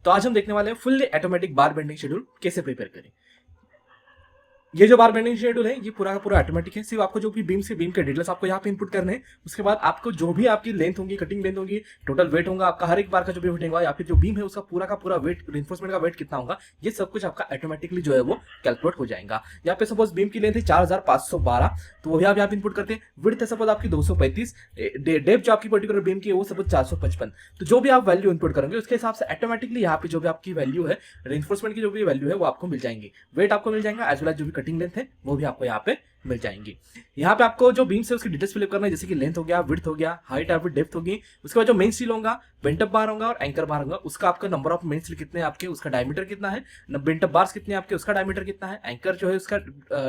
तो आज हम देखने वाले हैं फुल्ली ऑटोमेटिक बार बेंडिंग शेड्यूल कैसे प्रिपेयर करें। ये जो बार बेंडिंग शेड्यूल है ये पूरा का पूरा ऑटोमेटिक है। सिर्फ आपको जो भी बीम से बीम के डिटेल्स आपको यहाँ पे इनपुट करने हैं। उसके बाद आपको जो भी आपकी लेंथ होगी, कटिंग लेंथ होगी, टोटल वेट होगा आपका, हर एक बार का जो भी वेट होगा या फिर जो बीम है उसका पूरा का पूरा वेट, रिइंफोर्समेंट का वेट कितना होगा, ये सब कुछ आपका ऑटोमेटिकली जो है वो कैलकुलेट हो जाएगा। यहाँ पे सपोज बीम की लेंथ है 4512, तो वो भी आप यहाँ पे इनपुट करते हैं। विड्थ है सपोज आपकी 235, डेप्थ जो आपकी पर्टिकुलर बीम की है वो सपोज 455। तो जो भी आप वैल्यू इनपुट करेंगे उसके हिसाब से ऑटोमेटिकली यहाँ पे जो भी आपकी वैल्यू है, रिइंफोर्समेंट की जो भी वैल्यू है वो आपको मिल जाएंगी। वेट आपको मिल जाएगा एज वेल एज जो भी कटिंग लेंथ है वो भी आपको यहाँ पे मिल जाएंगी। यहाँ पे आपको जो बीम से उसकी डिटेल्स फिलअप करना है, जैसे कि लेंथ हो गया, विड्थ हो गया, हाइट या फिर डेप्थ होगी। उसके बाद जो मेन स्टील होगा, बेंट अप बार होगा और एंकर बार होगा, उसका आपका नंबर ऑफ मेन स्टील कितने हैं आपके, उसका डायमीटर कितना है, बेंट अप बार्स कितने हैं आपके, उसका डायमीटर कितना है, एंकर जो है उसका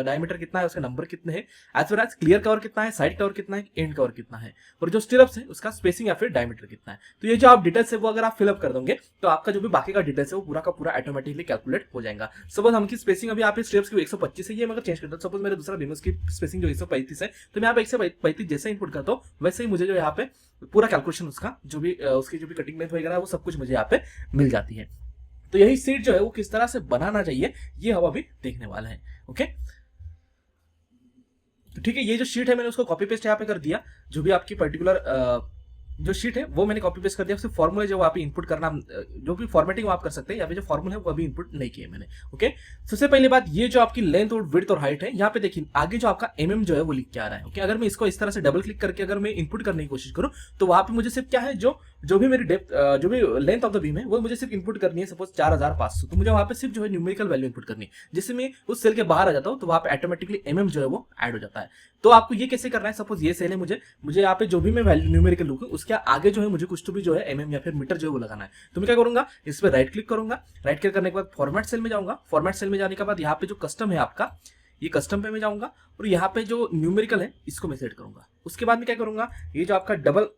डायमीटर कितना है, उसका नंबर कितने हैं, as well as clear cover कितना है, साइड कवर कितना है, एंड कवर कितना है, और जो स्टिरअप्स है उसका स्पेसिंग या फिर डायमीटर कितना है। तो ये जो आप डिटेल्स है वो अगर आप फिलअप कर दोगे तो आपका जो भी बाकी का डिटेल्स है वो पूरा का पूरा ऑटोमेटिकली कैलकुलेट हो जाएगा। सपोज हमकी स्पेसिंग अभी आप स्टिरअप्स की 125 है, ये मैं चेंज करता हूं। सपोज मेरे दूसरा बीम की स्पेसिंग जो 135 है, तो मैं यहाँ पे 135 जैसे इनपुट करता हूँ वैसे ही मुझे जो यहाँ पे पूरा कैलकुलेशन उसका जो भी उसकी जो भी कटिंग लेंथ वगैरह है वो सब कुछ मुझे यहाँ पे मिल जाती है। तो यही सीट जो है वो किस तरह से बनाना चाहिए ये हम अभी देखने वाले हैं। ओके, तो ठीक है, ये जो शीट है मैंने उसको कॉपी पेस्ट यहाँ पे कर दिया। जो भी आपकी पर्टिकुलर जो शीट है वो मैंने कॉपी पेस्ट कर दिया। सिर्फ फॉर्मूले जो आप इनपुट करना, जो भी फॉर्मेटिंग आप कर सकते हैं, या फिर जो फॉर्मूला है वो अभी इनपुट नहीं किए मैंने। ओके, सबसे पहली बात ये जो आपकी लेंथ और विड्थ और हाइट है, यहाँ पे देखिए आगे जो आपका एमएम जो है वो लिख के आ रहा है। ओके, अगर मैं इसको इस तरह से डबल क्लिक करके अगर मैं इनपुट करने की कोशिश करूँ तो वहां पे मुझे सिर्फ क्या है, जो भी मेरी डेप्थ, जो भी लेंथ ऑफ द बीम है वो मुझे सिर्फ इनपुट करनी है। सपोज 4500, तो मुझे वहां पे सिर्फ जो है न्यूमेरिकल वैल्यू इनपुट करनी है। जिससे मैं उस सेल के बाहर आ जाता हूँ तो वहां पे ऑटोमेटिकली एमएम जो है वो ऐड हो जाता है। तो आपको ये कैसे करना है, सपोज ये सेल है, मुझे यहाँ पे जो भी मैं वैल्यू न्यूमेरिकल लूंगा उसके आगे जो है मुझे कुछ तो भी जो है एमएम या फिर मीटर जो है वो लगाना है। तो मैं क्या करूंगा, इस पर राइट क्लिक करूंगा। राइट क्लिक करने के बाद फॉर्मेट सेल में जाऊंगा। फॉर्मेट सेल में जाने के बाद यहाँ पे जो कस्टम है आपका, ये कस्टम पे मैं जाऊंगा और यहाँ पे जो न्यूमेरिकल है इसको मैं सेट करूंगा। उसके बाद मैं क्या करूंगा, ये जो आपका डबल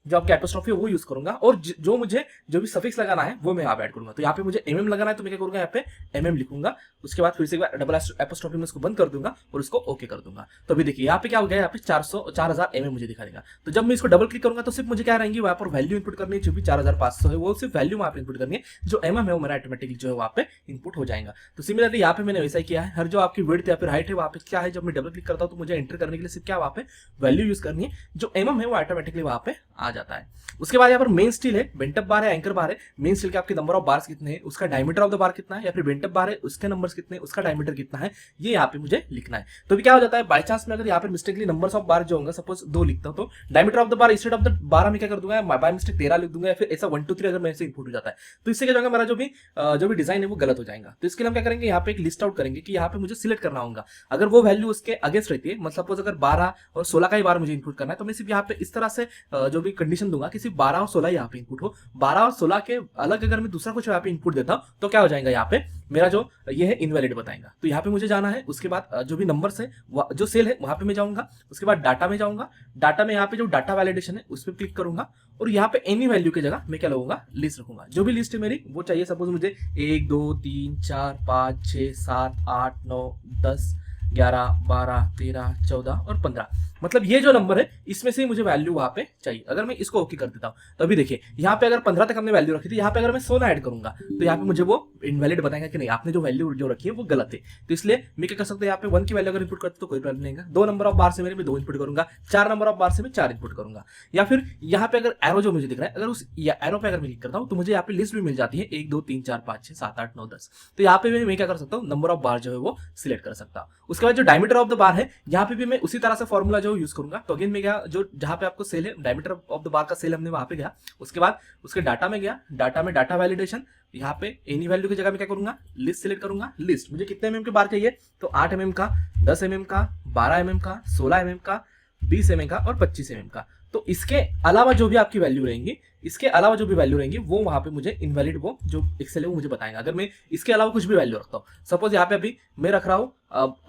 जो आपका एपोस्ट्रोफी है वो यूज करूंगा और जो मुझे जो भी सफिक्स लगाना है वो मैं यहाँ पे ऐड करूंगा। तो यहाँ पे मुझे एमएम लगाना है तो मैं क्या करूंगा, यहाँ पे एमएम लिखूंगा। उसके बाद फिर से डबल एपोस्ट्रोफी में इसको बंद कर दूंगा और इसको ओके कर दूंगा। तो अभी देखिए यहाँ पे क्या हो गया, यहाँ पे 4000 एमएम मुझे दिखा देगा। तो जब मैं इसको डबल क्लिक करूंगा तो सिर्फ मुझे क्या रहेंगी, वहां पर वैल्यू इनपुट करनी है। जो भी 4500 है वो सिर्फ वैल्यू वहां पे इनपुट करनी है, जो एमएम है वो मेरा ऑटोमेटिकली जो है वहां पे इनपुट हो जाएगा। तो सिमिलरली यहाँ पे मैंने वैसा ही किया है। हर जो आपकी विड्थ या फिर हाइट है वहां पे क्या है, जब मैं डबल क्लिक करता हूँ तो मुझे एंटर करने के लिए सिर्फ क्या वहां पे वैल्यू यूज करनी है, जो एमएम है वो ऑटोमेटिकली वहां पे आ जाता है। उसके बाद यहाँ पर मेन स्टील है, बेंटअप बार है, एंकर बार है। मेन स्टील के आपके नंबर ऑफ बार्स कितने हैं, उसका डायमीटर ऑफ द बार कितना है, या फिर बेंटअप बार है उसके नंबर्स कितने हैं, उसका डायमीटर कितना है, ये यहाँ पे मुझे लिखना है। तो भी क्या हो जाता है, बाय चांस में अगर यहाँ पे मिस्टेकली नंबर्स ऑफ बार जो होंगे, सपोज 2 लिखता हूं तो diameter of the bar instead of the 12 में क्या कर दूंगा, बाय मिस्टेक 13 लिख दूंगा, या फिर ऐसा 1 2 3 अगर मेरे से इनपुट हो जाता है तो इससे क्या होगा, मेरा जो भी डिजाइन है वो गलत हो जाएगा। तो इसके लिए हम क्या करेंगे, यहाँ पे एक लिस्ट आउट करेंगे कि यहाँ पे मुझे सिलेक्ट करना होगा। अगर वो वैल्यू उसके अगेंस्ट रहती है, मतलब सपोज अगर 12 और 16 का ही बार मुझे इनपुट करना है, तो मैं सिर्फ यहाँ पे इस तरह से जो भी कंडीशन दूंगा कि सिर्फ 12 और 16 यहाँ पे इनपुट हो। 12 और 16 के अलग अगर मैं दूसरा कुछ यहाँ पे इनपुट देता हूं तो क्या हो जाएगा, यहाँ पे मेरा जो ये है इनवैलिड बताएगा। तो यहाँ पे मुझे जाना है। उसके बाद जो भी नंबर्स है, जो सेल है वहां पे मैं जाऊंगा। उसके बाद डाटा में जाऊंगा। डाटा में यहाँ पे जो डाटा वैलिडेशन है उस पर क्लिक करूंगा और यहाँ पे एनी वैल्यू की जगह मैं क्या लगूंगा, लिस्ट रखूंगा। जो भी लिस्ट है मेरी वो चाहिए, सपोज मुझे 1 2 3 4 5 6 7 8 9 10 11 12 13 14 और 15, मतलब ये जो नंबर है इसमें से ही मुझे वैल्यू वहां पे चाहिए। अगर मैं इसको ओके कर देता हूं तो अभी देखिए यहाँ पे अगर 15 तक हमने वैल्यू रखी थी, यहाँ पे अगर मैं 16 ऐड करूंगा तो यहाँ पे मुझे वो इनवैलिड बताएगा कि नहीं, आपने जो वैल्यू जो रखी है वो गलत है। तो इसलिए मैं क्या कर सकता हूँ, यहाँ पे 1 की वैल्यू अगर इनपुट करता तो कोई प्रॉब्लम नहीं है। 2 नंबर ऑफ बार से मेरे में 2 इनपुट करूंगा, 4 नंबर ऑफ बार से मैं 4 इनपुट करूंगा। या फिर यहाँ पे अगर एरो जो मुझे दिख रहा है, अगर उस एरो पे अगर मैं क्लिक करता हूँ तो मुझे यहाँ पे लिस्ट भी मिल जाती है 1 2 3 4 5 6 7 8 9 10। तो यहाँ पे मैं क्या कर सकता हूँ, नंबर ऑफ बार जो है वो सिलेक्ट कर सकता हूँ। उसके बाद जो डायमीटर ऑफ द बार है, यहाँ पे भी मैं उसी तरह से फॉर्मूला जो यूज करूंगा। तो अगेन में गया, जो जहां पे आपको सेल है, डायमीटर ऑफ द बार का सेल हमने वहां पे गया। उसके बाद उसके डाटा में गया, डाटा में डाटा वैलिडेशन, यहाँ पे एनी वैल्यू की जगह में क्या करूंगा, लिस्ट सिलेक्ट करूंगा। लिस्ट मुझे कितने एमएम के बार चाहिए, तो 8 एमएम का, 10 एमएम का, 12 एमएम का, 16 एमएम का, 20 एमएम का और 25 एमएम का। तो इसके अलावा जो भी आपकी वैल्यू रहेंगी, इसके अलावा जो भी वैल्यू रहेंगी वो वहां पे मुझे इनवैलिड वो जो एक्सेल है वो मुझे बताएगा। अगर मैं इसके अलावा कुछ भी वैल्यू रखता हूँ, सपोज यहाँ पे अभी मैं रख रहा हूँ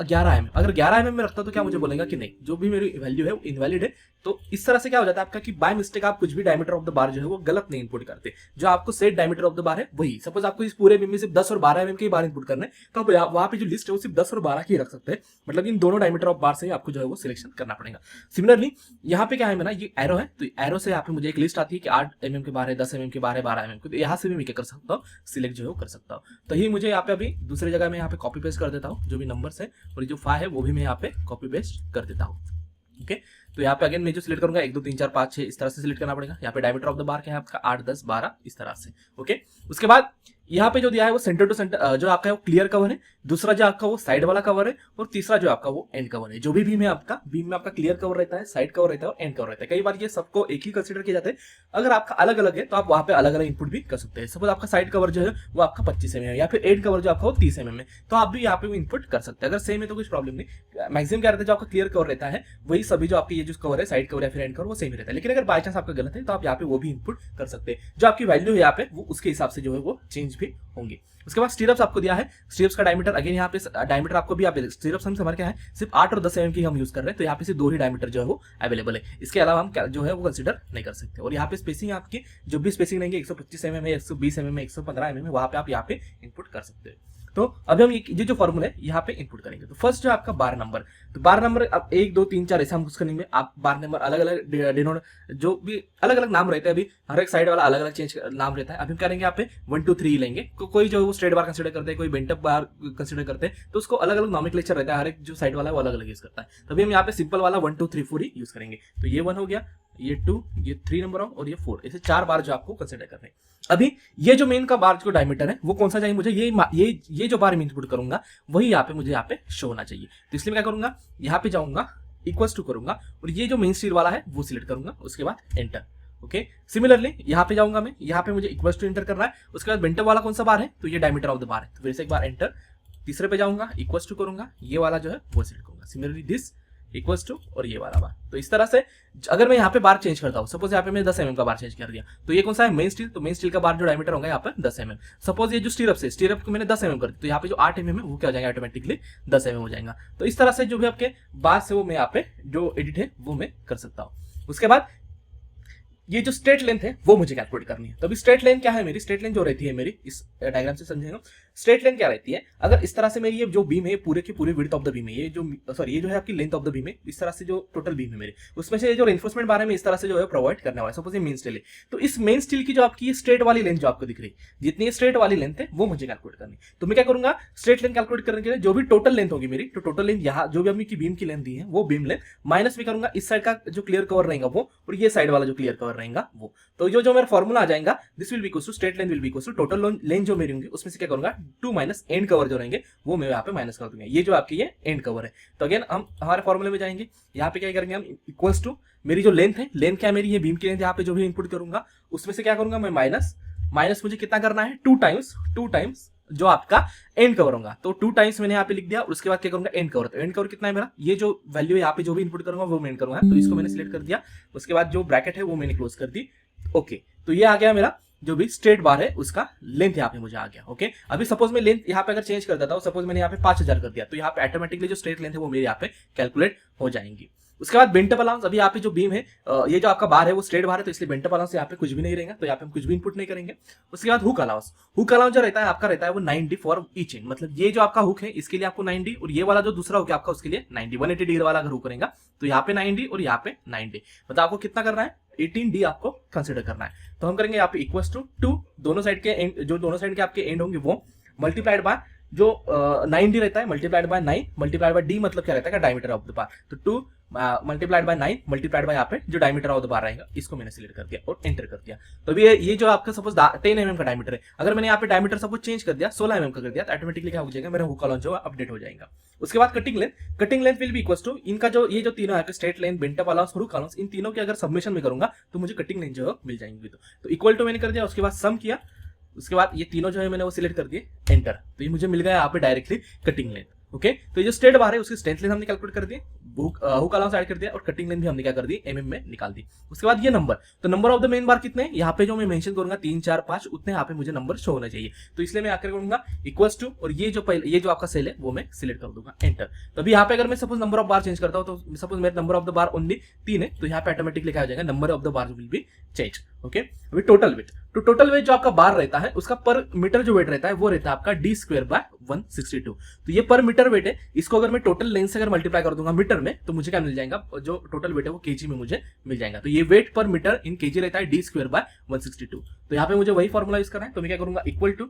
11 एमएम, अगर 11 एमएम में रखता हूँ तो क्या मुझे बोलेगा कि नहीं, जो भी मेरी वैल्यू है वो इनवैलिड है। तो इस तरह से क्या हो जाता है आपका कि बाय मिस्टेक आप कुछ भी डायमीटर ऑफ द बार जो है वो गलत नहीं इनपुट करते। जो आपको सेट डायमीटर ऑफ द बार है वही, सपोज आपको इस पूरे बीम में सिर्फ 10 और 12 एमएम के बार इनपुट करने, तो वहां पे जो लिस्ट है वो सिर्फ 10 और 12 की रख सकते हैं। मतलब इन दोनों डायमीटर ऑफ बार से आपको जो है वो सिलेक्शन करना पड़ेगा। सिमिलरली यहाँ पे क्या है मेरा, ये एरो है, तो एरो से यहाँ पे मुझे एक लिस्ट आती है कि mm के बार है, 10 mm के बार है, 12 mm के, तो यहाँ से भी मैं क्या कर सकता हूँ, सिलेक्ट जो है वो कर सकता हूँ। तो ही मुझे यहाँ पे अभी दूसरी जगह में यहाँ पे कॉपी पेस्ट कर देता हूँ जो भी नंबर्स है, और जो फाइव है वो भी मैं यहाँ पे कॉपी पेस्ट कर देता हूँ। ओके, तो यहाँ पे अगेन मैं जो सिलेक्ट करूंगा 1 2 3 4 5 6 इस तरह से सिलेक्ट करना पड़ेगा। यहाँ पे डायमीटर ऑफ द बार क्या है आपका 8 10 12 इस तरह से। ओके, उसके बाद यहाँ पे जो दिया है वो सेंटर टू सेंटर जो आपका है वो क्लियर कवर है, दूसरा जो आपका वो साइड वाला कवर है, और तीसरा जो आपका वो एंड कवर है। जो भी बीम है आपका, बीम में आपका क्लियर कवर रहता है, साइड कवर रहता है और एंड कवर रहता है। कई बार ये सबको एक ही कंसीडर किया जाता है। अगर आपका अलग अलग है तो आप वहां पे अलग अलग इनपुट भी कर सकते हैं। सपोज आपका साइड कवर जो है वो आपका 25 mm है, या फिर एंड कवर जो आपका वो 30 mm है, तो आप भी यहाँ पे इनपुट कर सकते हैं। अगर सेम है तो कुछ प्रॉब्लम नहीं। मैक्सिमम क्या रहता है, जो आपका क्लियर कवर रहता है वही सभी जो आपके ये जो कवर है साइड कवर या फिर एंड कवर वो सेम रहता है। लेकिन अगर बाय चांस आपका गलत है तो आप यहाँ पे वो भी इनपुट कर सकते हैं। जो आपकी वैल्यू है यहाँ पे वो उसके हिसाब से जो है वो चेंज भी होंगे। उसके बाद स्टीरअप्स आपको दिया है, स्टीरअप्स का डायमीटर अगेन यहाँ पे डायमीटर आपको भी स्टीरअप्स हम हमारे क्या है सिर्फ 8 और 10 mm की हम यूज कर रहे हैं, तो यहाँ पे सिर्फ 2 ही डायमीटर जो है वो अवेलेबल है। इसके अलावा हम जो है वो कंसीडर नहीं कर सकते। और यहाँ पे स्पेसिंग आपकी जो भी स्पेसिंग रहेंगे 125 mm है, 120 mm है, 115 mm है, वहां पे आप यहाँ पे इनपुट कर सकते हैं। तो अभी हम ये जो फॉर्मूला है यहाँ पे इनपुट करेंगे। तो फर्स्ट जो आपका बार नंबर, तो बार नंबर अब 1 2 3 4 ऐसे हम कुछ करेंगे। आप बार नंबर अलग अलग डिनोट जो भी अलग अलग नाम रहते हैं, अभी हर एक साइड वाला अलग अलग चेंज नाम रहता है। अभी हम करेंगे यहाँ पे 1 2 3 लेंगे। कोई जो वो स्ट्रेट बार कंसिडर करते हैं, कोई बेंटअप बार कंसिडर करते हैं, तो उसको अलग अलग नॉमेनक्लेचर रहता है। हर एक जो साइड वाला है वो अलग अलग यूज करता है। तो अभी हम यहाँ पे सिंपल वाला 1 2 3 4 ही यूज करेंगे। तो ये 1 हो गया, ये 2, ये 3 नंबर और ये 4, ऐसे 4 बार जो आपको कंसिडर करने हैं। अभी ये जो मेन का बार जो डायमीटर है वो कौन सा चाहिए मुझे, ये जो बार मैं इनपुट करूंगा वही यहाँ पे मुझे यहाँ पे शो होना चाहिए। तो इसलिए मैं क्या करूंगा, यहाँ पे जाऊंगा, इक्वल्स टू करूंगा, और ये जो मेन स्टील वाला है वो सिलेक्ट करूंगा। उसके बाद एंटर। ओके, सिमिलरली यहाँ पे जाऊंगा मैं, यहाँ पे मुझे इक्वल्स टू एंटर करना है। उसके बाद बेंटर वाला कौन सा बार है, तो ये डायमीटर ऑफ द बार है, तो फिर से एक बार एंटर। तीसरे पे जाऊंगा, इक्वल्स टू करूंगा, ये वाला जो है वो सिलेक्ट करूंगा। सिमिलरली दिस इक्वल्स टू और ये वाला बार। तो इस तरह से अगर मैं यहाँ पे बार चेंज करता हूँ, सपोज यहाँ पे मैं 10 mm का बार चेंज कर दिया, तो ये कौन सा है, मेन स्टील। तो मेन स्टील का बार जो डायमीटर होगा यहाँ पे 10 mm। सपोज ये जो स्टीरअप है, स्टीरअप को मैंने 10 mm कर दिया, तो यहाँ पे जो 8 mm है वो क्या हो जाएगा, ऑटोमेटिकली 10 mm हो जाएगा। तो इस तरह से जो भी आपके बार से वो मैं यहाँ पे जो एडिट है वो मैं कर सकता हूँ। उसके बाद ये जो स्ट्रेट लेंथ है वो मुझे कैलकुलेट करनी है। तो अभी स्ट्रेट लेंथ क्या है मेरी, स्ट्रेट लेंथ जो रहती है मेरी, इस डायग्राम से समझेंगे स्ट्रेट लेंथ क्या रहती है। अगर इस तरह से मेरी ये जो बीम है पूरे की पूरी विड्थ ऑफ द बीम है, ये जो है आपकी लेंथ ऑफ द बीम है, इस तरह से जो टोटल बीम है मेरे, उसमें से जो रेनफोर्समेंट बार है मैं इस तरह से जो है प्रोवाइड करने वाला। सपोज ये मेन स्टील है, तो इस मेन स्टील की जो आपकी स्ट्रेट वाली लेंथ जो आपको दिख रही है, जितनी स्ट्रेट वाली लेंथ है वो मुझे कैलकुलेट करनी। तो मैं क्या करूंगा, स्ट्रेट लेंथ कैलकुलेट करने के लिए जो भी टोटल लेंथ होगी मेरी, तो टोटल लेंथ यहाँ जो भी अपनी बीम की लेंथ दी है वो बीम लेंथ माइनस में करूंगा इस साइड का जो क्लियर कवर रहेगा वो, और ये साइड वाला जो क्लियर कवर रहेगा वो। तो जो मेरा फॉर्मूला आ जाएगा, this will be equal to straight length will be equal to total length जो मेरी होंगी उसमें से क्या करूंगा 2 माइनस एंड कवर जो रहेंगे वो मैं यहाँ पे माइनस कर दूंगा। ये जो आपकी ये एंड कवर है। तो अगेन हम हमारे फॉर्मूले में जाएंगे, यहाँ पे क्या करेंगे हम, इक्वल्स टू मेरी जो लेंथ है, लेंथ क्या है मेरी, ये बीम की लेंथ यहाँ पे जो भी इनपुट करूंगा उसमें से क्या करूंगा मैं माइनस मुझे कितना करना है 2 टाइम्स जो आपका एंड कवर होगा। तो 2 टाइम्स मैंने यहाँ पे लिख दिया, और उसके बाद क्या करूंगा एंड कवर। तो एंड कवर कितना है मेरा, ये जो वैल्यू है यहाँ पे जो भी इनपुट करूंगा वो मैं एंड करूंगा, तो इसको मैंने सिलेक्ट कर दिया। उसके बाद जो ब्रैकेट है वो मैंने क्लोज कर दी। ओके, तो ये आ गया मेरा जो भी स्ट्रेट बार है उसका लेंथ यहाँ पे मुझे आ गया। ओके, अभी सपोज मैं लेंथ यहाँ पे अगर चेंज कर देता हूँ, सपोज मैंने यहाँ पे 5000 कर दिया, तो यहाँ पे ऑटोमेटिकली जो स्ट्रेट लेंथ है वो मेरे यहाँ पे कैलकुलेट हो जाएंगी। उसके बाद बेंटअप अलाउंस, अभी यहाँ पे जो बीम है ये जो आपका बार है वो स्ट्रेट बार है, तो इसलिए बेंटअप अलाउंस यहाँ पे कुछ भी नहीं रहेगा, तो यहाँ पे हम कुछ भी इनपुट नहीं करेंगे। उसके बाद हुक अलाउंस जो रहता है आपका रहता है वो 90 फॉर ईच एंड, मतलब ये जो आपका हुक है इसके लिए आपको 90, और ये वाला जो दूसरा हुक है आपका उसके लिए 90, 180 डिग्री वाला अगर हुक करेगा तो यहाँ पे 90 और यहाँ पे 90, मतलब आपको कितना करना है 18D आपको कंसिडर करना है। तो हम करेंगे यहाँ पे इक्वल्स टू 2, दोनों साइड के एंड जो दोनों साइड के आपके एंड होंगे वो मल्टीप्लाइड बाय जो 9D रहता है multiplied by 9 multiplied bye D, मतलब क्या रहता है डायमीटर ऑफ द बार। तो 2 मल्टीप्लाइड बाय 9 मल्टीप्लाइड बाय यहाँ पे जो डायमीटर ऑफ द बार रहेगा इसको मैंने सिलेक्ट कर दिया और एंटर कर दिया। तो अभी ये जो आपका सपोज 10 mm का डायमीटर है, अगर मैंने यहाँ पे डायमीटर सपोज चेंज कर दिया 16 mm का कर दिया, तो ऑटोमेटिकली क्या हो जाएगा मेरा हुक कॉलम जो अपडेट हो जाएगा। उसके बाद cutting length will be equal to इनका जो ये जो तीनों है straight length, bent up allowance, hook allowance, इन तीनों के अगर सबमिशन में करूंगा तो मुझे कटिंग लेंथ जो है मिल जाएंगी। तो इक्वल टू मैंने कर दिया, उसके बाद सम किया, उसके बाद ये तीनों जो है मैंने वो सिलेक्ट कर दिए, एंटर। तो ये मुझे मिल गया यहाँ पे डायरेक्टली कटिंग लेंथ। ओके, तो ये जो स्ट्रेट बार है उसकी स्ट्रेंथ लेंथ हमने कैलकुलेट कर दी, हुक अलाउंस ऐड कर दिया, और कटिंग लेंथ भी हमने क्या कर दी mm में निकाल दी। उसके बाद ये नंबर, तो नंबर ऑफ द मेन बार कितने हैं यहाँ पे जो मैं मेंशन करूंगा 3 4 5 उतने यहाँ पे मुझे नंबर शो होना चाहिए। तो इसलिए मैं आकर करूंगा इक्वल्स टू, और ये जो आपका सेल है वो मैं सिलेक्ट कर दूंगा, एंटर। तो अभी यहाँ पे अगर मैं suppose number of bar change करता हूँ, तो सपोज मेरा number of the bar only 3 है, तो यहाँ पे ऑटोमेटिकली क्या हो जाएगा number of the bar will be change. Okay, अभी टोटल वेट, तो टोटल वेट जो आपका बार रहता है उसका पर मीटर जो वेट रहता है वो रहता है आपका d² बाय 162। तो ये पर मीटर वेट है, इसको अगर मैं टोटल लेंथ से अगर मल्टीप्लाई कर दूंगा मीटर में तो मुझे क्या मिल जाएगा, जो टोटल वेट है वो केजी में मुझे मिल जाएगा। तो ये वेट पर मीटर इन केजी रहता है d²/162। तो यहाँ पे मुझे वही फॉर्मूला यूज करना है, तो मैं क्या करूंगा, इक्वल टू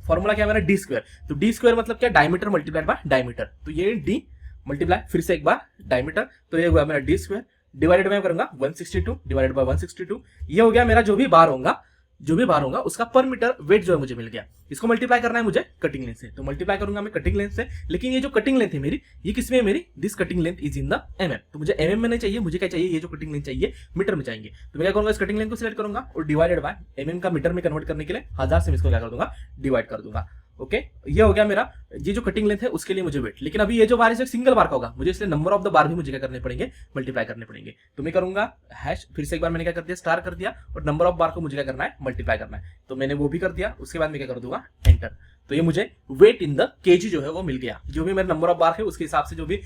फॉर्मूला क्या है मेरा d²। तो d² मतलब क्या, डायमीटर मल्टीप्लाइड बाय डायमीटर। तो ये d मल्टीप्लाई फिर से एक बार डायमीटर, तो ये हुआ मेरा d² डिवाइडेड में करूंगा 162 डिवाइडेड बाय 162। ये हो गया मेरा जो भी बार होगा उसका पर मीटर वेट जो है मुझे मिल गया। इसको मल्टीप्लाई करना है मुझे कटिंग लेंथ से, तो मल्टीप्लाई करूंगा मैं कटिंग लेंथ से। लेकिन ये जो कटिंग लेंथ है मेरी, ये किसमें है मेरी, this cutting length is in the mm। तो मुझे mm में नहीं चाहिए, मुझे क्या चाहिए, ये जो कटिंग लेंथ चाहिए मीटर में चाहिए। तो मैं क्या करूंगा, इस कटिंग लेंथ को सिलेक्ट करूंगा और डिवाइडेड बाय mm का मीटर में कन्वर्ट करने के लिए 1000 से इसको क्या कर दूंगा, डिवाइड कर दूंगा। ओके, ये हो गया मेरा ये जो कटिंग लेंथ है उसके लिए मुझे वेट। लेकिन अभी ये जो बार है सिंगल बार का होगा मुझे, इसलिए नंबर ऑफ द बार भी मुझे क्या करने पड़ेंगे, मल्टीप्लाई करने पड़ेंगे। तो मैं करूंगा हैश, फिर से एक बार मैंने क्या कर दिया, स्टार कर दिया, और नंबर ऑफ बार को मुझे क्या करना है, मल्टीप्लाई करना है। तो मैंने वो भी कर दिया। उसके बाद मैं क्या कर दूंगा, एंटर। तो ये मुझे वेट इन द केजी जो है वो मिल गया। जो भी मेरा नंबर ऑफ बार है उसके हिसाब से, जो भी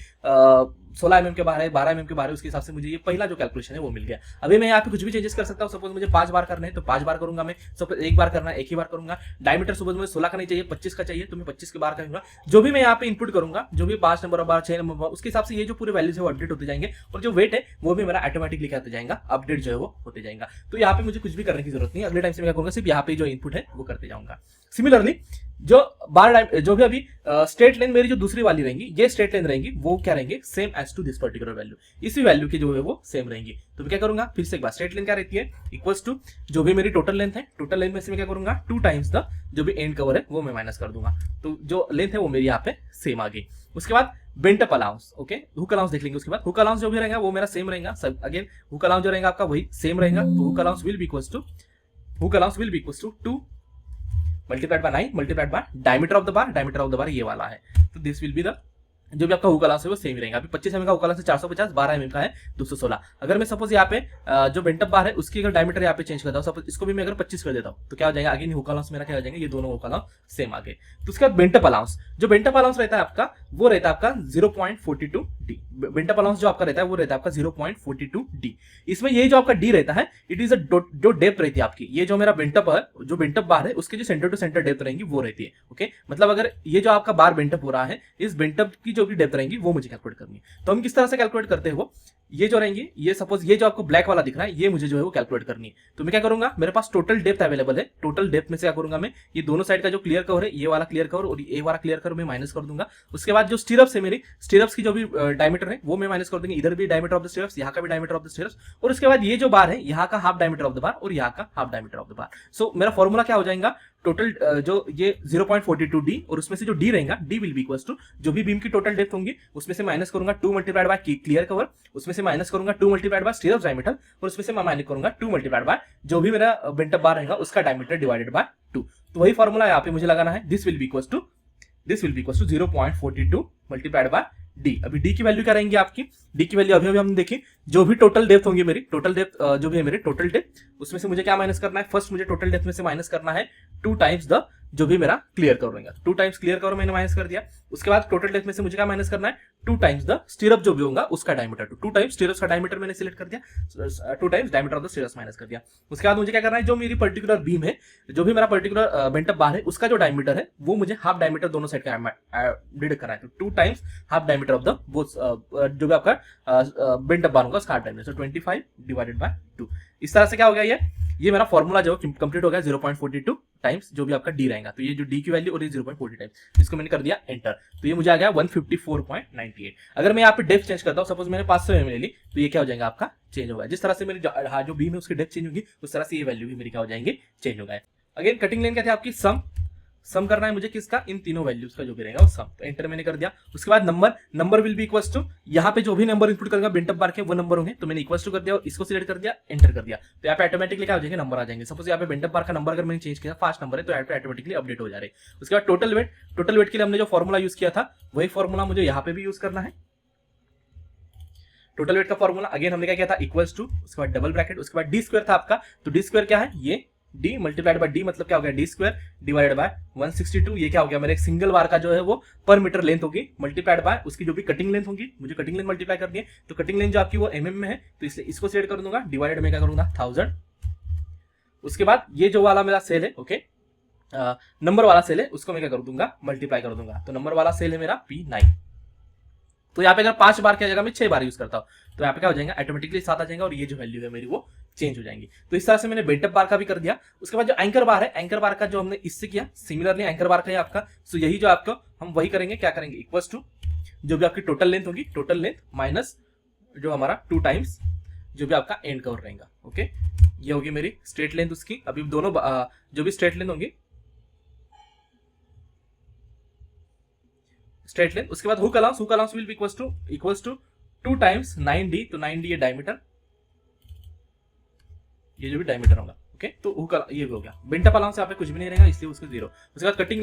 16 mm के बार है, 12 mm के बार है, उसके हिसाब से मुझे ये पहला जो कैलकुलेशन है वो मिल गया। अभी मैं यहाँ पे कुछ भी चेंजेस कर सकता हूँ। सपोज मुझे 5 बार करना है तो 5 बार करूंगा मैं, सपोज 1 बार करना है 1 ही बार करूंगा। डायमीटर सपोज मुझे 16 का नहीं चाहिए, 25 का चाहिए, तो मैं 25 के बार करूंगा। जो भी मैं यहाँ पे इनपुट करूंगा, जो भी 5 नंबर ऑफ बार, 6 नंबर बार, उसके हिसाब से ये जो पूरे वैल्यूज है वो अपडेट होते जाएंगे, और जो वेट है वो भी मेरा ऑटोमेटिकली क्या होते जाएगा, अपडेट जो है वो होते जाएगा। तो यहाँ पे मुझे कुछ भी करने की जरूरत नहीं है। अगले टाइम से मैं क्या करूंगा, सिर्फ यहाँ पे जो इनपुट है वो करते जाऊंगा। सिमिलरली जो बार जो भी अभी स्ट्रेट लेंथ मेरी जो दूसरी वाली रहेंगी, ये स्ट्रेट लेंथ रहेंगी, वो क्या रहेंगे, same as to this particular value. इसी वैल्यू की जो है वो सेम रहेंगी। तो मैं क्या करूंगा, फिर से एक बार, स्ट्रेट लेंथ क्या रहती है, इक्वल्स टू जो भी मेरी टोटल लेंथ है, टोटल लेंथ में से मैं क्या करूंगा, 2 टाइम्स द जो भी एंड कवर है वो मैं माइनस कर दूंगा। तो जो लेंथ है वो मेरी यहाँ पे सेम आ गई। उसके बाद bent up allowance, okay, hook allowance देख लेंगे। उसके बाद हुक अलाउंस जो भी रहेगा वो मेरा सेम रहेगा। सब अगेन हुक अलाउंस जो रहेगा आपका वही सेम रहेगा। तो hook allowance will be equals to 2 multiplied by 9 multiplied by diameter of the bar. Diameter of the bar ये वाला है। तो दिस विल बी द जो भी आपका हुक अलाउंस है वो सेम ही रहेगा। अभी 25 mm का हुक अलाउंस है 450, 12 mm का है 216। अगर मैं सपोज यहाँ पे जो बेंट अप बार है उसकी अगर डायमीटर यहाँ पे चेंज करता हूँ, सपोज इसको भी मैं अगर 25 कर देता हूँ, तो क्या हो जाएगा, अगेन हुक अलाउंस मेरा क्या हो जाएंगे, ये दोनों हुक अलाउंस सेम आ गए। तो उसके बाद बेंट अप अलाउंस, जो बेंट अप अलाउंस रहता है आपका, वो रहता है आपका 0.42 डी। बेंट अप अलाउंस जो आपका रहता है वो रहता है आपका 0.42 डी। इसमें ये जो आपका डी रहता है, इट इज जो डेप्थ रहती है आपकी, ये जो मेरा बेंटअप है, जो बेंटअप बार है उसके जो सेंटर टू सेंटर डेप्थ रहेंगी वो रहती है। ओके, मतलब अगर ये जो आपका बार बेंटअप हो रहा है, इस बेंटअप की जो भी डेप्थ रहेंगी वो मुझे कैलकुलेट करनी है। तो हम किस तरह से कैलकुलेट करते हैं वो, ये जो रहेंगी, ये सपोज ये जो आपको ब्लैक वाला दिख रहा है, ये मुझे जो है वो कैलकुलेट करनी है। तो मैं क्या करूंगा, मेरे पास टोटल डेप्थ अवेलेबल है, टोटल डेप्थ में से क्या करूंगा मैं, ये दोनों साइड का जो क्लियर कवर है, ये वाला क्लियर कवर और ये वाला क्लियर कवर मैं माइनस कर दूंगा। उसके बाद जो स्टीरअप्स है मेरी, स्टीरअप्स की जो भी डायमीटर है वो मैं माइनस कर दूंगी। इधर भी डायमीटर ऑफ द स्टीरअप्स, यहाँ का भी डायमीटर ऑफ द स्टीरअप्स, और उसके बाद ये जो बार है यहाँ का half diameter of the bar और यहाँ का half diameter of the bar. So मेरा फॉर्मूला क्या हो जाएगा, टोटल जो ये 0.42 डी, और उसमें से जो डी रहेगा, D will be equals to जो भी बीम की टोटल डेप्थ होंगी उसमें से माइनस करूंगा 2 मल्टीप्लाइड बाय क्लियर कवर, उसमें से माइनस करूंगा 2 मल्टीप्लाइड बाय स्टीरअप डायमीटर, और उसमें से मैं माइनस करूंगा 2 मल्टीप्लाइड बाय जो भी मेरा बेंटअप बार रहेगा उसका डायमीटर डिवाइडेड बाय 2। तो वही फॉर्मूला यहाँ पे मुझे लगाना है, this will be equals to 0.42 multiplied by D. अभी डी की वैल्यू क्या रहेंगी आपकी, डी की वैल्यू अभी हमने देखी, जो भी टोटल डेप्थ होंगी मेरी, टोटल डेप्थ जो भी है मेरी टोटल डेप्थ, उसमें से मुझे क्या माइनस करना है, फर्स्ट मुझे टोटल डेप्थ में से माइनस करना है 2 टाइम्स द जो भी मेरा क्लियर कवर रहेगा। 2 टाइम्स क्लियर कवर मैंने माइनस कर दिया। उसके बाद टोटल डेप्थ में से मुझे क्या माइनस करना है, 2 टाइम्स द स्टीरअप जो भी होगा उसका डायमीटर। 2 टाइम्स स्टीरअप का डायमीटर मैंने सिलेक्ट कर दिया, 2 times diameter of the स्टीरअप minus कर दिया। उसके बाद मुझे क्या करना है, जो मेरी पर्टिकुलर बीम है, जो भी मेरा पर्टिकुलर बेंटअप बार है, उसका जो डायमीटर है वो मुझे हाफ डायमीटर दोनों साइड का डिडक्ट करना है। तो 2 times half diameter of the जो भी आपका बेंटअप बार होगा उसका हाफ डायमीटर, 25 डिवाइडेड बाय 2। इस तरह से क्या हो गया, ये मेरा फॉर्मूला जो कंप्लीट हो गया 0.42 टाइम्स जो भी आपका डी रहेगा। तो ये जो डी की वैल्यू और ये 0.40 टाइम्स, इसको मैंने कर दिया एंटर। तो ये मुझे आ गया 154.98। अगर मैं यहाँ पे डेप्थ चेंज करता हूँ, सपोज मैंने 500 mm ले ली, तो ये क्या हो जाएगा आपका, चेंज होगा। जिस तरह से मेरी जो बीम है उसकी डेप्थ चेंज होगी, उस तरह से ये वैल्यू भी मेरी क्या हो जाएंगे, चेंज होगा। अगेन कटिंग लेंथ क्या थे आपकी, सम करना है मुझे किसका, इन तीनों वैल्यूज का जो भी रहेगा वो सम। तो एंटर मैंने कर दिया। उसके बाद number will be equals to, यहाँ पे जो भी नंबर इनपुट करूंगा बेंटअप बार के वो नंबर होंगे, तो मैंने इक्वल्स टू कर दिया और इसको सिलेक्ट कर दिया, एंटर कर दिया। तो यहाँ पे ऑटोमेटिकली क्या हो जाएंगे, नंबर आ जाएंगे। सपोज यहाँ पे बेंटअप बार का नंबर अगर मैंने चेंज किया, फास्ट नंबर है, तो यहाँ पे ऑटोमेटिकली अपडेट हो जा रहे हैं। उसके बाद टोटल वेट के लिए हमने जो फॉर्मूला यूज किया था वही फॉर्मूला मुझे यहाँ पे भी यूज करना है। टोटल वेट का फॉर्मूला अगेन हमने क्या किया था, इक्वल्स टू, उसके बाद डबल ब्रैकेट, उसके बाद डी स्क्वायर था आपका। तो डी स्क्वायर क्या है, ये डी मल्टीप्लाइड बाय डी, मतलब क्या हो गया, डी स्क्वायर डिवाइडेड बाय 162। ये क्या हो गया, मेरे एक सिंगल बार का जो है वो पर मीटर लेंथ होगी, मल्टीप्लाइड बाय उसकी जो भी कटिंग लेंथ होगी, मुझे कटिंग लेंथ मल्टीप्लाई करनी है। तो कटिंग लेंथ जो आपकी वो mm में है, तो इसलिए इसको सेट कर दूंगा, डिवाइडेड में क्या करूंगा 1000। उसके बाद ये जो वाला मेरा सेल है, ओके, नंबर वाला सेल है उसको मैं क्या कर दूंगा, मल्टीप्लाई कर दूंगा। तो नंबर वाला सेल है मेरा P9। तो यहाँ पे अगर 5 बार की जगह मैं 6 बार यूज करता हूँ तो यहाँ पे क्या हो जाएगा, ऑटोमेटिकली 7 आ जाएगा और ये जो वैल्यू है मेरी वो चेंज हो जाएंगी। तो इस तरह से मैंने बेंटअप बार का भी कर दिया। उसके बाद जो एंकर बार है, एंकर बार का जो हमने इससे किया, सिमिलरली एंकर बार का है आपका। सो यही जो आपका हम वही करेंगे, क्या करेंगे, इक्वल्स टू जो भी आपकी टोटल लेंथ होगी, टोटल लेंथ माइनस जो हमारा 2 टाइम्स जो भी आपका एंड कवर रहेगा। ओके, ये होगी मेरी स्ट्रेट लेंथ उसकी। अभी दोनों जो भी स्ट्रेट लेंथ होंगी, स्ट्रेट लेंथ, उसके बाद hook allowance will be equals to 2 times 9d। तो 9d ये डायमीटर, ये जो भी डायमीटर होगा। ओके, तो हुक ये भी हो गया। बेंटअप अलाउंस यहाँ पे कुछ भी नहीं रहेगा इसलिए उसको 0। उसके बाद cutting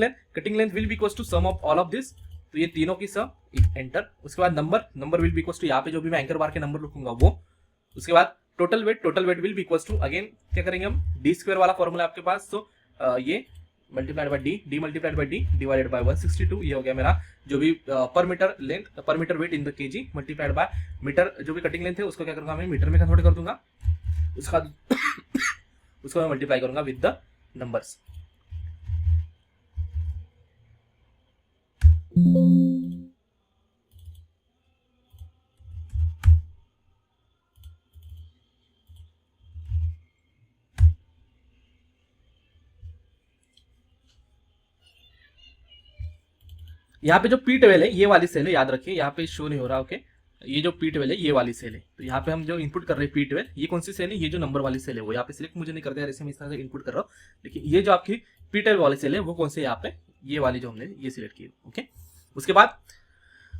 length will be equals to sum of all of this. तो ये तीनों की सम, एंटर। उसके बाद number will be equals to यहाँ पे जो भी मैं एंकर बार के नंबर लिखूंगा वो। उसके बाद total weight will be equals to, again क्या करेंगे हम, d² वाला फॉर्मूला आपके पास। तो ये multiplied by D multiplied by D divided by 162। ये हो गया मेरा जो भी per metre length, per metre weight in the KG multiplied by metre जो भी कटिंग लेंथ है उसको क्या करूंगा मैं मीटर में कन्वर्ट कर दूंगा। उसका उसको मैं मल्टीप्लाई करूंगा विद द नंबर्स। यहाँ पे जो P12 है ये वाली सेल है, याद रखिए, यहाँ पे शो नहीं हो रहा। ओके, ये जो P12 है ये वाली सेल है। तो यहाँ पे हम जो इनपुट कर रहे हैं P12, ये कौन सी सेल है, ये जो नंबर वाली सेल है वो यहाँ पे सिलेक्ट मुझे नहीं करते यार, ऐसे मैं इस तरह से इनपुट कर रहा हूँ। लेकिन ये जो आपकी P12 वाली सेल है वो कौन सी है, यहाँ पे ये वाली जो हमने ये सिलेक्ट की। ओके, उसके बाद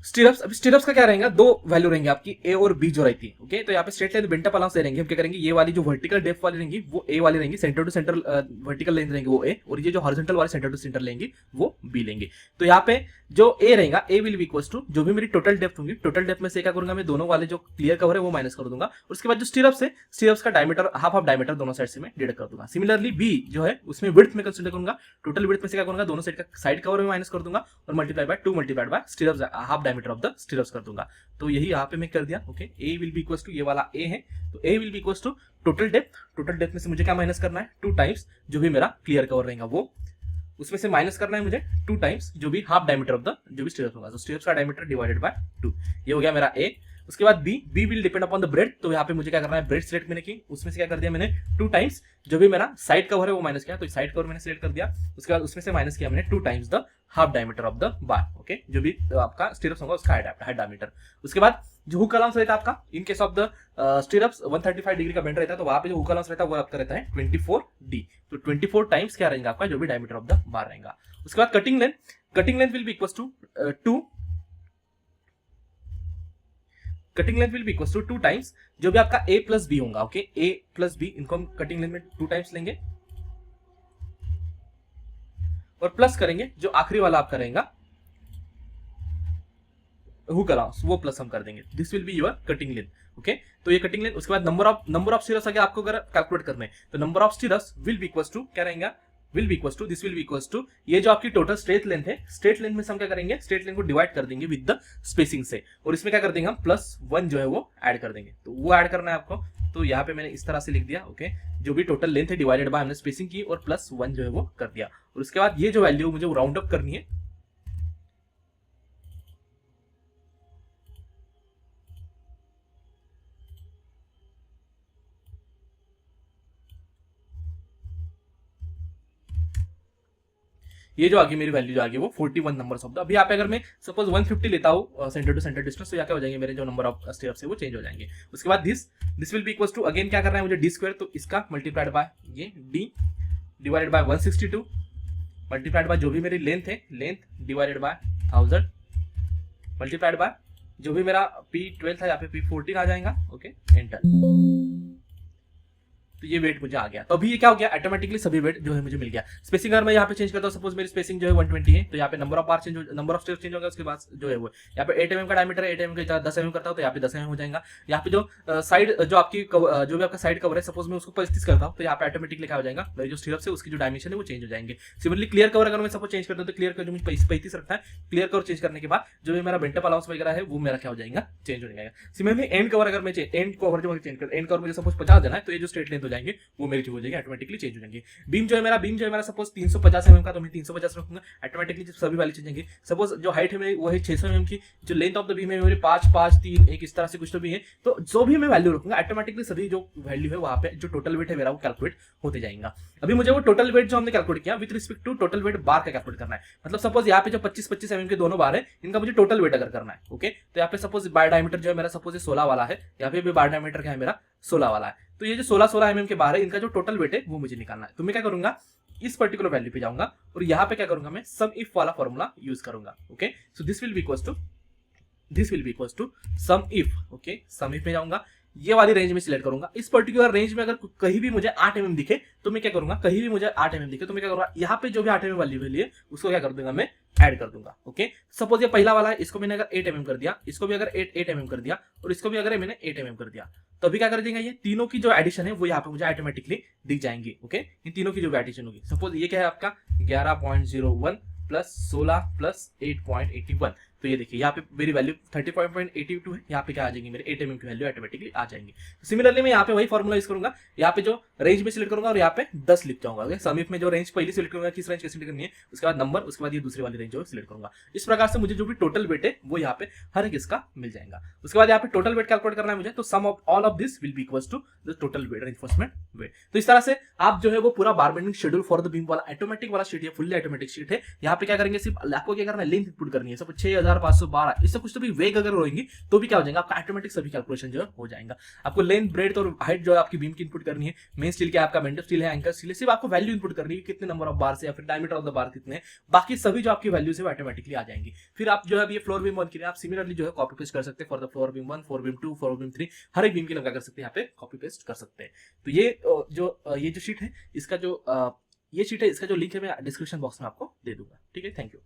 स्टिरअप्स। अभी स्टिरअप्स का क्या रहेगा, दो वैल्यू रहेंगे आपकी ए और बी जो रहती है। ओके, तो यहाँ पे स्ट्रेट लेंथ बेंटअप अलाउंस रहेंगे, हम क्या करेंगे, ये वाली जो वर्टिकल डेप्थ वाली रहेंगी वो ए वाली रहेंगी, centre to centre vertical length रहेंगे वो ए, और ये जो हॉरिजॉन्टल वाली सेंटर टू सेंटर लेंगी वो बी लेंगे। तो यहाँ पे जो ए रहेगा, ए विल बी इक्वल्स टू जो भी मेरी टोटल डेप्थ होंगी, टोटल डेप्थ में से क्या करूंगा मैं, दोनों वाले जो क्लियर कवर है वो माइनस कर दूंगा। उसके बाद जो स्टिरअप्स है, स्टिरअप्स का डायमीटर हाफ डायमीटर दोनों साइड से मैं डिडक्ट कर दूंगा। सिमिलरली बी जो है उसमें विड्थ में कंसीडर करूंगा, टोटल विड्थ में से क्या करूंगा, दोनों साइड का साइड कवर में माइनस कर दूंगा और multiply by 2 multiplied by stirrups half diameter of the stirrups कर दूंगा। तो यही यहाँ पे मैं कर दिया। Okay, A will be equals to, ये वाला ए है तो A will be equals to total depth में से मुझे क्या माइनस करना है, 2 टाइम्स जो भी मेरा क्लियर कवर रहेगा वो, उसमें से माइनस करना है मुझे 2 टाइम्स जो भी हाफ डायमीटर ऑफ द जो भी स्टिरअप्स होगा। तो स्टिरअप्स का डायमीटर डिवाइडेड बाय 2, ये हो गया मेरा ए। उसके बाद B will depend upon the breadth. तो यहाँ पे मुझे क्या करना है, ब्रेड सिलेक्ट मैंने की, उसमें से क्या कर दिया मैंने 2 टाइम्स जो भी मेरा साइड कवर है वो माइनस किया, तो साइड कवर मैंने सिलेक्ट कर दिया। उसके बाद उसमें से माइनस किया मैंने 2 times the half diameter of the bar. Okay, जो भी आपका स्टिरअप्स होगा उसका हाफ डायमीटर। उसके बाद जो हुक अलाउंस रहता है आपका, in case of the stirrups 135 degree का बेंड रहता है, तो वहां पे जो हुक अलाउंस रहता है वो आपका रहता है 24d। तो 24 टाइम्स क्या रहेगा आपका जो भी डायमीटर ऑफ द बार रहेगा। उसके बाद cutting length will be equals to 2 times जो भी आपका a प्लस बी होगा। ओके, a प्लस बी, इनको हम कटिंग लेंथ में 2 टाइम्स लेंगे और प्लस करेंगे जो आखिरी वाला आपका रहेगा हुक अलाउंस, वो प्लस हम कर देंगे। This will be your cutting length. Okay, तो ये कटिंग लेंथ। उसके बाद नंबर ऑफ स्टिरअप्स अगर आपको कैलकुलेट करना है तो number of stirrups will be equals to क्या रहेगा, will be equals to, this will be equals to ये जो आपकी टोटल स्ट्रेट लेंथ है, स्ट्रेट लेंथ में से हम क्या करेंगे, स्ट्रेट लेंथ को डिवाइड कर देंगे विद द स्पेसिंग से, और इसमें क्या कर देंगे हम +1 जो है वो ऐड कर देंगे। तो वो ऐड करना है आपको, तो यहाँ पे मैंने इस तरह से लिख दिया। ओके, जो भी टोटल लेंथ है डिवाइडेड बाय हमने स्पेसिंग की और +1 जो है वो कर दिया, और उसके बाद ये जो वैल्यू मुझे वो राउंड अप करनी है। ये जो आगे मेरी वैल्यू जो आगे वो 41 नंबर्स ऑफ द। अभी यहाँ पे अगर मैं सपोज 150 लेता हूँ सेंटर टू सेंटर डिस्टेंस, तो यहाँ क्या हो जाएंगे मेरे जो नंबर ऑफ स्टेप्स है वो चेंज हो जाएंगे। उसके बाद this will be equals to, again क्या करना है मुझे d², तो इसका मल्टीप्लाइड बाय ये d divided by 162 multiplied by जो भी मेरी लेंथ है, length divided by 1000 multiplied by जो भी मेरा P12 था, यहाँ पे P14 आ जाएगा। Okay, enter. तो ये वेट मुझे आ गया। तो अभी ये क्या हो गया, ऑटोमेटिकली सभी वेट जो है मुझे मिल गया। स्पेसिंग अगर मैं यहाँ पे चेंज करता हूँ, सपोज मेरी स्पेसिंग जो है 120 है, तो यहाँ पे number of bar change, number of steps change होगा। उसके बाद जो है वो यहाँ पे 8 mm का डायमीटर है, 8 mm का 10 mm करता हूँ तो यहाँ पे 10 mm हो जाएगा। यहाँ पे जो साइड जो आपकी जो भी आपका साइड कवर है, सपोज मैं उसको 35 करता हूँ तो यहाँ पे ऑटोमेटिकली क्या हो जाएगा, मेरी जो स्टिरअप्स है उसकी जो डायमेंशन है वो चेंज हो जाएंगे। सिमिलरली क्लियर कवर अगर मैं सपोज चेंज करता हूँ तो क्लियर कवर जो मुझे 35 रखता है, क्लियर कवर चेंज करने के बाद जो भी मेरा बेंटअप अलाउंस वगैरह है वो मेरा क्या हो जाएगा, चेंज हो जाएगा। सिमिलरली एंड कवर अगर मैं एंड कवर जो चेंज कर, एंड कवर मुझे सपोज 50 देना है तो ये जो स्ट्रेट लेंथ हो जाएंगे वो मेरी जो हो जाएगी ऑटोमेटिकली चेंज हो जाएंगे। बीम जो है मेरा सपोज 350 mm का, तो मैं 350 रखूंगा, ऑटोमेटिकली सभी वैल्यू चेंज होंगे। सपोज जो हाइट है मेरी वो है 600 mm की, जो लेंथ ऑफ द बीम है मेरी 5 5 3 1 इस तरह से कुछ तो भी है, तो जो भी मैं वैल्यू रखूंगा ऑटोमेटिकली सभी जो वैल्यू है वहां पे जो टोटल वेट है मेरा वो कैलकुलेट होते जाएगा। अभी मुझे वो टोटल वेट जो हमने कैलकुलेट किया with respect to total weight bar का कैलकुलेट करना है। मतलब सपोज यहाँ पे जो 25-25 mm के दोनों बार है इनका मुझे टोटल वेट अगर करना है, ओके, तो यहाँ पे सपोज बार डायमीटर जो है मेरा सपोज 16 वाला है, यहाँ पे भी बार डायमीटर क्या है मेरा 16 वाला है, तो ये जो 16 mm के बार है इनका जो टोटल वेट है वो मुझे निकालना है। तो मैं क्या करूंगा, इस पर्टिकुलर वैल्यू पे जाऊंगा और यहाँ पे क्या करूंगा, मैं सम इफ वाला फॉर्मूला यूज करूंगा। Okay, so this will be equals to sum if. Okay, sum if में जाऊंगा, ये वाली रेंज में सिलेक्ट करूंगा। इस पर्टिकुलर रेंज में अगर कहीं भी मुझे 8 mm दिखे तो मैं क्या करूंगा, कहीं भी मुझे 8 mm दिखे तो मैं क्या करूंगा, यहाँ पे जो भी 8 mm वाली है उसको क्या कर दूंगा, मैं ऐड कर दूंगा। ओके, सपोज ये पहला वाला है, इसको मैंने अगर 8 mm कर दिया, इसको भी अगर 8 mm कर दिया और इसको भी अगर मैंने 8 mm कर दिया, तो अभी क्या कर देंगे, ये तीनों की जो एडिशन है वो यहाँ पे मुझे ऑटोमेटिकली दिख जाएंगी। ओके, इन तीनों की जो एडिशन होगी, सपोज ये क्या है आपका 11.01 प्लस 16 प्लस 8.81, तो ये देखिए यहाँ पे मेरी वैल्यू 35.82 है, यहाँ पे क्या आ जाएंगी मेरे 8 mm की वैल्यू ऑटोमेटिकली आ जाएंगी। सिमिलरली मैं यहाँ पे वही फॉर्मूला यूज करूंगा, यहाँ पे जो रेंज में सिलेक्ट करूंगा और यहाँ पे 10 लिख जाऊंगा। ओके, सम इफ में जो रेंज पहले सिलेक्ट करूंगा, किस रेंज सिलेक्ट करनी है, उसके बाद नंबर, उसके बाद ये दूसरी वाली रेंज जो सिलेक्ट करूंगा। इस प्रकार से मुझे जो भी टोटल वेट है वो यहाँ पे हर एक इसका मिल जाएगा। उसके बाद यहाँ पे टोटल वेट कैलकुलेट करना है मुझे, तो sum of all of this will be equals to the total weight, reinforcement weight. तो इस तरह से आप जो है वो पूरा bar bending schedule for the beam वाला ऑटोमेटिक वाला शीट है, फुल्ली ऑटोमेटिक शीट है। यहाँ पे क्या करेंगे, सिर्फ आपको क्या करना है, लेंथ इनपुट करनी है। सब 6512 इससे कुछ तो भी वेग अगर होगी तो भी क्या हो जाएगा, आपका ऑटोमेटिक सभी कैलकुलेशन जो हो जाएगा। आपको लेंथ, ब्रेड्थ और हाइट जो है आपकी बीम की इनपुट करनी है, मेन स्टील क्या आपका बेंडर स्टील है, एंकर स्टील है, सिर्फ आपको वैल्यू इनपुट करनी है कितने नंबर ऑफ बार से या फिर डायमीटर ऑफ द बार कितने, बाकी सभी जो आपकी वैल्यूज है वो ऑटोमेटिकली आ जाएंगी। फिर आप जो है ये फ्लोर बीम 1 के लिए आप सिमिलरली जो है कॉपी पेस्ट कर सकते हैं for the floor beam 1, floor beam 2, floor beam 3, हर एक बीम की लगा कर सकते हैं, यहाँ पे कॉपी पेस्ट कर सकते हैं। तो ये जो शीट है इसका जो ये शीट है इसका जो लिंक है मैं डिस्क्रिप्शन बॉक्स में आपको दे दूंगा। ठीक है, थैंक यू।